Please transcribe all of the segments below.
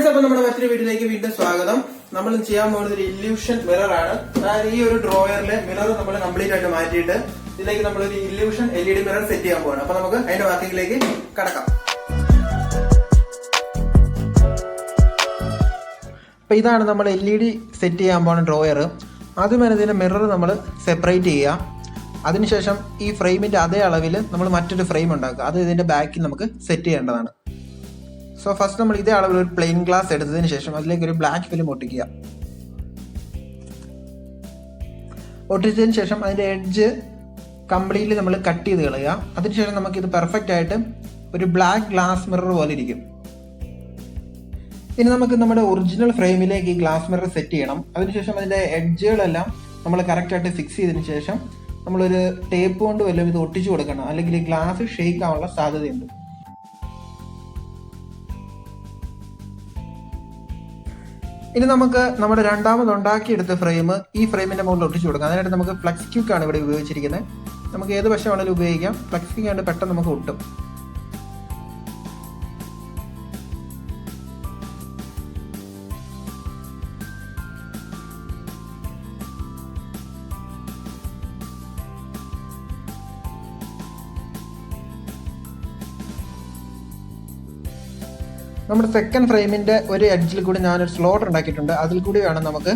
Friends, അപ്പൊ നമ്മുടെ മറ്റൊരു വീഡിയോയിലേക്ക് വീണ്ടും സ്വാഗതം. നമ്മൾ ചെയ്യാൻ പോകുന്നത് ഒരു ഇല്യൂഷൻ മിറർ ആണ്. അതായത് ഈ ഒരു ഡ്രോയറിലെ മിറർ നമ്മൾ കംപ്ലീറ്റ് ആയിട്ട് മാറ്റിയിട്ട് ഇതിലേക്ക് നമ്മളൊരു ഇല്യൂഷൻ LED മിറർ സെറ്റ് ചെയ്യാൻ പോവാണ്. അപ്പൊ നമുക്ക് അതിന്റെ വർക്കിംഗിലേക്ക് കടക്കാം. അപ്പൊ ഇതാണ് നമ്മൾ LED സെറ്റ് ചെയ്യാൻ പോകുന്ന ഡ്രോയർ. ആദ്യം തന്നെ ഇതിന്റെ മിറർ നമ്മൾ സെപ്പറേറ്റ് ചെയ്യുക. അതിനുശേഷം ഈ ഫ്രെയിമിന്റെ അതേ അളവിൽ നമ്മൾ മറ്റൊരു ഫ്രെയിം ഉണ്ടാക്കുക. അത് ഇതിന്റെ ബാക്കിൽ നമുക്ക് സെറ്റ് ചെയ്യേണ്ടതാണ്. സോ ഫസ്റ്റ് നമ്മൾ ഇതേ അളവിൽ ഒരു പ്ലെയിൻ ഗ്ലാസ് എടുത്തതിന് ശേഷം അതിലേക്ക് ഒരു ബ്ലാക്ക് ഫിലിം ഒട്ടിക്കുക. ഒട്ടിച്ചതിന് ശേഷം അതിൻ്റെ എഡ്ജ് കംപ്ലീറ്റ്ലി നമ്മൾ കട്ട് ചെയ്ത് കളയുക. അതിനുശേഷം നമുക്കിത് പെർഫെക്റ്റ് ആയിട്ട് ഒരു ബ്ലാക്ക് ഗ്ലാസ് മിറർ പോലെ ഇരിക്കും. ഇനി നമുക്ക് നമ്മുടെ ഒറിജിനൽ ഫ്രെയിമിലേക്ക് ഈ ഗ്ലാസ് മിറർ സെറ്റ് ചെയ്യണം. അതിനുശേഷം അതിൻ്റെ എഡ്ജുകളെല്ലാം നമ്മൾ കറക്റ്റായിട്ട് ഫിക്സ് ചെയ്തതിന് ശേഷം നമ്മളൊരു ടേപ്പ് കൊണ്ട് വല്ലതും ഇത് ഒട്ടിച്ചു കൊടുക്കണം, അല്ലെങ്കിൽ ഈ ഗ്ലാസ് ഷേക്ക് ആവാനുള്ള സാധ്യതയുണ്ട്. ഇനി നമുക്ക് നമ്മുടെ രണ്ടാമത് ഉണ്ടാക്കിയെടുത്ത ഫ്രെയിം ഈ ഫ്രെയിമിന്റെ മുകളിൽ ഒട്ടിച്ചു കൊടുക്കാം. അതിനായിട്ട് നമുക്ക് ഫ്ലെക്സ് ക്യൂക്ക് ആണ് ഇവിടെ ഉപയോഗിച്ചിരിക്കുന്നത്. നമുക്ക് ഏത് വശം വേണമെങ്കിലും ഉപയോഗിക്കാം. ഫ്ലെക്സ് ക്യൂക്ക് ആയിട്ട് പെട്ടെന്ന് നമുക്ക് ഒട്ടും. നമ്മുടെ സെക്കൻഡ് ഫ്രെയിമിന്റെ ഒരു എഡ്ജിൽ കൂടി ഞാനൊരു സ്ലോട്ട് ഉണ്ടാക്കിയിട്ടുണ്ട്. അതിൽ കൂടി വേണം നമുക്ക്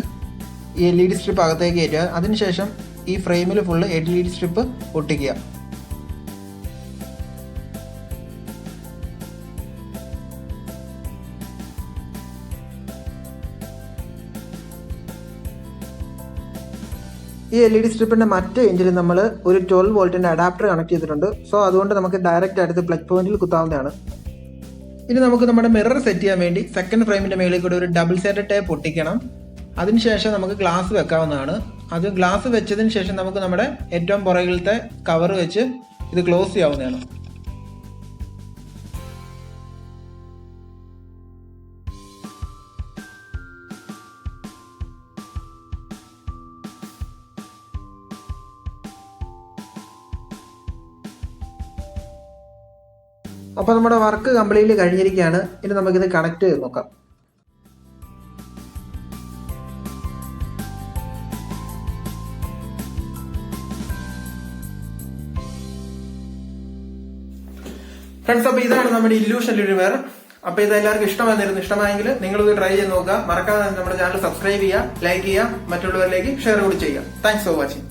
ഈ LED സ്ട്രിപ്പ് അകത്തേക്ക് കയറ്റുക. അതിനുശേഷം ഈ ഫ്രെയിമിൽ ഫുള്ള് LED സ്ട്രിപ്പ് ഒട്ടിക്കുക. ഈ LED സ്ട്രിപ്പിന്റെ മറ്റേ എൻഡിൽ നമ്മൾ ഒരു 12 വോൾട്ടിന്റെ അഡാപ്റ്റർ കണക്ട് ചെയ്തിട്ടുണ്ട്. സോ അതുകൊണ്ട് നമുക്ക് ഡയറക്റ്റ് അടുത്ത് പ്ലഗ് പോയിന്റിൽ കുത്താവുന്നതാണ്. ഇനി നമുക്ക് നമ്മുടെ മിറർ സെറ്റ് ചെയ്യാൻ വേണ്ടി സെക്കൻഡ് ഫ്രെയിമിന്റെ മേളിൽ കൂടി ഒരു ഡബിൾ സൈഡ് ടേപ്പ് ഒട്ടിക്കണം. അതിനുശേഷം നമുക്ക് ഗ്ലാസ് വെക്കാവുന്നതാണ്. അത് ഗ്ലാസ് വെച്ചതിന് ശേഷം നമുക്ക് നമ്മുടെ ഏറ്റവും പുറകിലത്തെ കവർ വെച്ച് ഇത് ക്ലോസ് ചെയ്യാവുന്നതാണ്. അപ്പോൾ നമ്മുടെ വർക്ക് കംപ്ലീറ്റ്ലി കഴിഞ്ഞിരിക്കുകയാണ്. ഇനി നമുക്കിത് കണക്ട് ചെയ്ത് നോക്കാം. ഫ്രണ്ട്സ്, അപ്പോൾ ഇതാണ് നമ്മുടെ ഇല്യൂഷൻ മിറർ. അപ്പോൾ ഇത് എല്ലാവർക്കും ഇഷ്ടമായിരുന്നു. ഇഷ്ടമായെങ്കിൽ നിങ്ങളിത് ട്രൈ ചെയ്ത് നോക്കുക. മറക്കാതെ നമ്മുടെ ചാനൽ സബ്സ്ക്രൈബ് ചെയ്യുക, ലൈക്ക് ചെയ്യുക, മറ്റുള്ളവരിലേക്ക് ഷെയർ കൂടി ചെയ്യുക. Thanks for watching.